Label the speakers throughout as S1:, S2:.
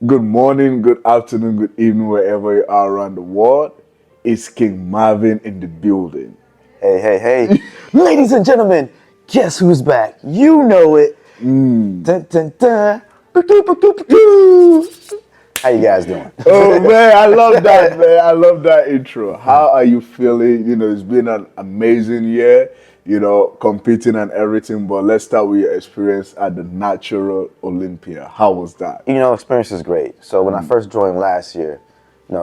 S1: Good morning, good afternoon, good evening, wherever you are around the world. It's King Marvin in the building.
S2: Hey, hey, hey. Ladies and gentlemen, guess who's back? You know it. Dun, dun, dun. Ba-doo, ba-doo, ba-doo. How you guys doing?
S1: Oh man, I love that, man. I love that intro. How are you feeling? It's been an amazing year, competing and everything. But let's start with your experience at the Natural Olympia. How was that?
S2: Experience is great. So when I first joined last year,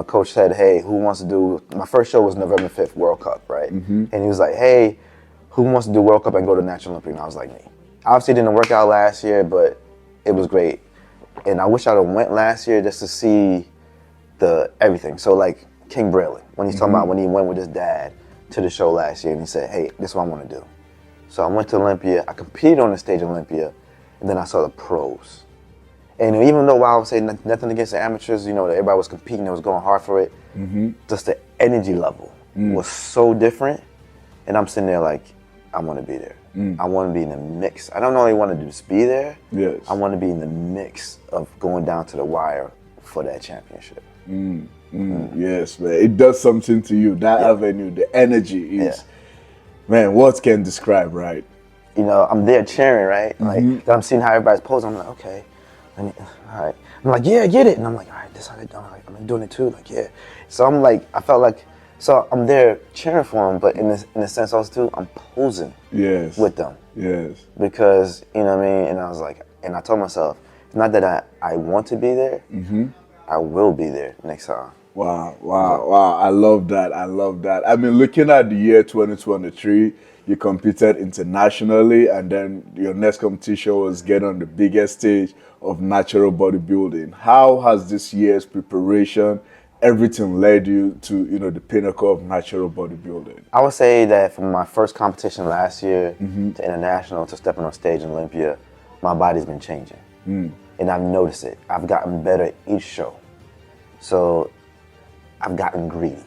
S2: coach said, hey, who wants to do, my first show was November 5th, World Cup, right? And he was like, hey, who wants to do World Cup and go to National Olympia? And I was like, me. Obviously, it didn't work out last year, but it was great. And I wish I'd have went last year just to see the everything. So like King Braylon, when he's talking about when he went with his dad to the show last year and he said, hey, this is what I want to do. So I went to Olympia, I competed on the stage at Olympia, and then I saw the pros. And even though I would say nothing against the amateurs, everybody was competing, they was going hard for it, just the energy level was so different. And I'm sitting there like, I want to be there. I want to be in the mix. I don't only want to just be there.
S1: Yes.
S2: I want to be in the mix of going down to the wire for that championship.
S1: Yes, man. It does something to you. That avenue, the energy is, man, words can describe, right?
S2: I'm there cheering, right? Like, I'm seeing how everybody's posing. I'm like, okay, all right. I'm like, yeah, I get it. And I'm like, all right, this is how they done. Like, I'm doing it too. Like, yeah. So I'm like, I felt like, so I'm there cheering for them, but in a sense also too, I'm posing with them.
S1: Yes.
S2: Because, you know what I mean? And I was like, and I told myself, it's not that I want to be there, I will be there next time.
S1: Wow. I love that. I mean, looking at the year 2023, you competed internationally, and then your next competition was get on the biggest stage of natural bodybuilding. How has this year's preparation, everything led you to, the pinnacle of natural bodybuilding?
S2: I would say that from my first competition last year to international to stepping on stage in Olympia, my body's been changing. And I've noticed it. I've gotten better each show. So I've gotten greedy.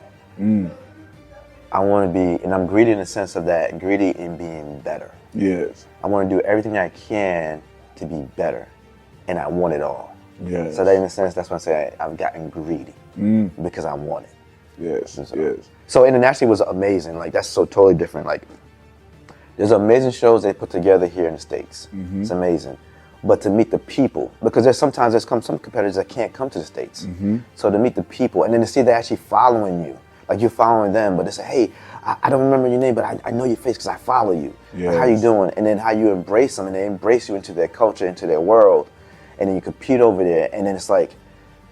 S2: I want to be, and I'm greedy in the sense of that, greedy in being better.
S1: Yes.
S2: I want to do everything I can to be better, and I want it all.
S1: Yes.
S2: So that in a sense, that's why I say I've gotten greedy, because I want it.
S1: Yes.
S2: So internationally was amazing. Like, that's so totally different. Like, there's amazing shows they put together here in the States. It's amazing. But to meet the people, because some competitors that can't come to the States. So to meet the people, and then to see they're actually following you, like you're following them, but they say, hey, I don't remember your name, but I know your face because I follow you.
S1: Yes.
S2: Like, how you doing? And then how you embrace them, and they embrace you into their culture, into their world, and then you compete over there, and then it's like,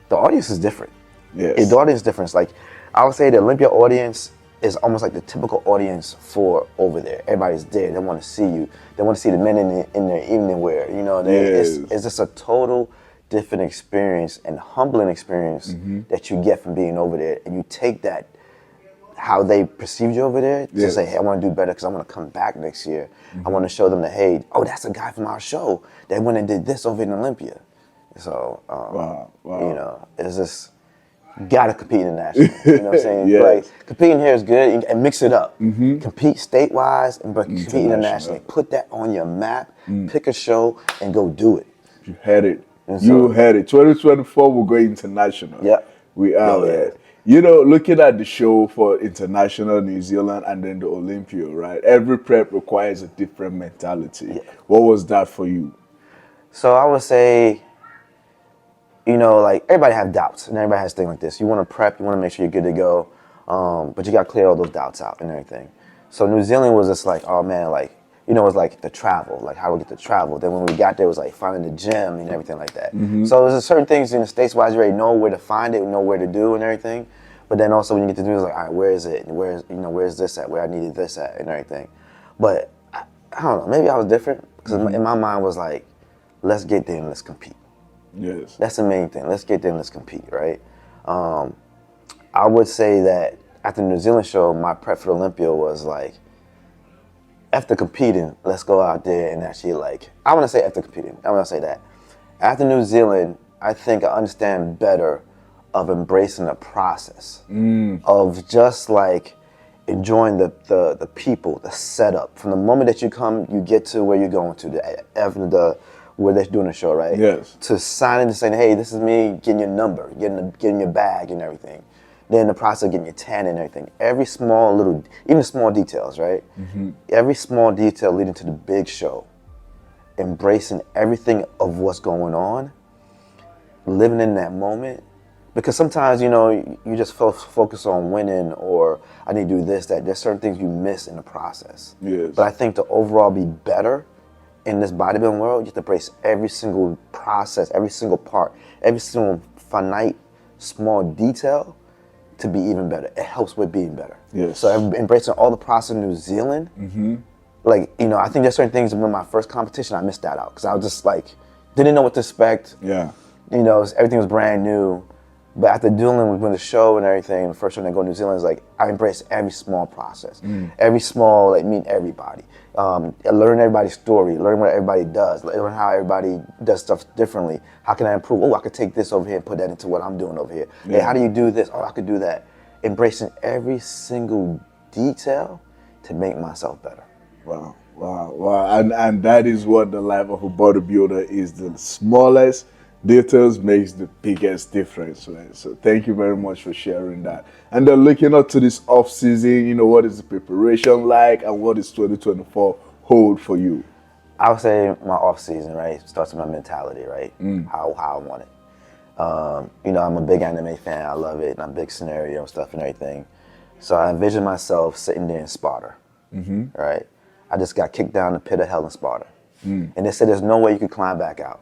S2: the audience is different.
S1: Yes.
S2: The audience is different. It's like, I would say the Olympia audience is almost like the typical audience for over there. Everybody's there. They want to see you. They want to see the men in their evening wear. It's just a total different experience and humbling experience that you get from being over there. And you take that, how they perceive you over there, to say, hey, I want to do better because I want to come back next year. I want to show them that, hey, oh, that's a guy from our show that went and did this over in Olympia. So,
S1: Wow.
S2: it's just, gotta compete internationally. You know what I'm saying?
S1: Yes.
S2: Like, competing here is good, and mix it up. Compete state-wise, but compete internationally. Put that on your map, pick a show, and go do it.
S1: You had it. You had it. 2024 will go international.
S2: Yeah.
S1: We are there. Looking at the show for international New Zealand and then the Olympia, right? Every prep requires a different mentality.
S2: Yeah.
S1: What was that for you?
S2: So I would say, like, everybody has doubts, and everybody has things like this. You want to prep, you want to make sure you're good to go, but you got to clear all those doubts out and everything. So New Zealand was just like, oh man, like, it was like the travel, like how we get to travel. Then when we got there, it was like finding the gym and everything like that. So there's certain things in the States wise, you already know where to find it, know where to do and everything. But then also when you get to do it, it's like, all right, where is it? And where's this at? Where I needed this at and everything. But I don't know, maybe I was different, because in my mind was like, let's get there and let's compete.
S1: Yes.
S2: That's the main thing. Let's get there and let's compete, right? I would say that after the New Zealand show, my prep for the Olympia was like, after competing, let's go out there and actually, like, I want to say after competing, I want to say that. After New Zealand, I think I understand better of embracing the process, of just like enjoying the people, the setup. From the moment that you come, you get to where you're going to, the where they're doing a show, right?
S1: Yes.
S2: To signing and saying, hey, this is me, getting your number, getting your bag and everything. Then the process of getting your tan and everything. Every small little, even small details, right? Every small detail leading to the big show. Embracing everything of what's going on. Living in that moment. Because sometimes, you know, you just focus on winning or I need to do this, that. There's certain things you miss in the process.
S1: Yes.
S2: But I think to overall be better in this bodybuilding world, you have to embrace every single process, every single part, every single finite, small detail to be even better. It helps with being better.
S1: Yes.
S2: So embracing all the process in New Zealand, like, you know, I think there's certain things in my first competition, I missed that out. Because I was just like, didn't know what to expect.
S1: Yeah.
S2: You know, everything was brand new. But after doing with the show and everything, the first time I go to New Zealand, is like I embrace every small process, every small, like meeting everybody, learn everybody's story, learn what everybody does, learn how everybody does stuff differently. How can I improve? Oh, I could take this over here and put that into what I'm doing over here.
S1: Yeah.
S2: Hey, how do you do this? Oh, I could do that. Embracing every single detail to make myself better.
S1: Wow, wow, wow. And that is what the life of a bodybuilder is. The smallest details makes the biggest difference, right? So thank you very much for sharing that. And then looking up to this off season, you know, what is the preparation like and what is 2024 hold for you?
S2: I would say my off season, right, starts with my mentality, right? How I want it. You know, I'm a big anime fan. I love it. And I'm big scenario stuff and everything. So I envision myself sitting there in Sparta, right? I just got kicked down the pit of hell in Sparta. And they said there's no way you could climb back out.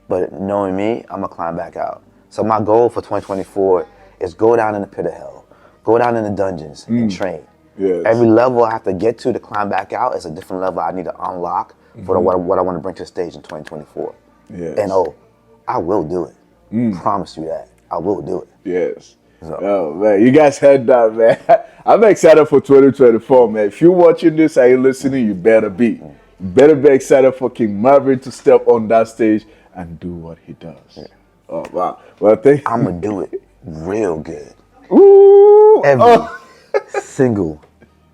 S2: But knowing me, I'm gonna climb back out. So my goal for 2024 is go down in the pit of hell, go down in the dungeons and train.
S1: Yes.
S2: Every level I have to get to climb back out is a different level I need to unlock for what I want to bring to the stage in 2024.
S1: Yes.
S2: And I will do it. Promise you that. I will do it.
S1: Yes.
S2: So.
S1: Oh man, you guys heard that, man. I'm excited for 2024, man. If you're watching this and you're listening, you better be. You better be excited for King Marvin to step on that stage and do what he does. Yeah. Oh wow. Well,
S2: I'm gonna do it real good.
S1: Ooh.
S2: Every single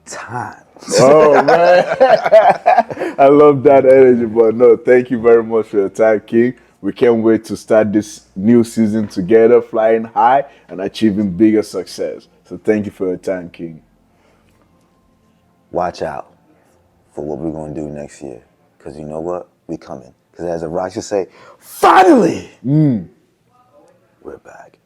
S2: time.
S1: Oh man. I love that energy, but no, thank you very much for your time, King. We can't wait to start this new season together, flying high and achieving bigger success. So thank you for your time, King.
S2: Watch out for what we're gonna do next year. Cause you know what? We coming. Because as a rock should say, finally, we're back.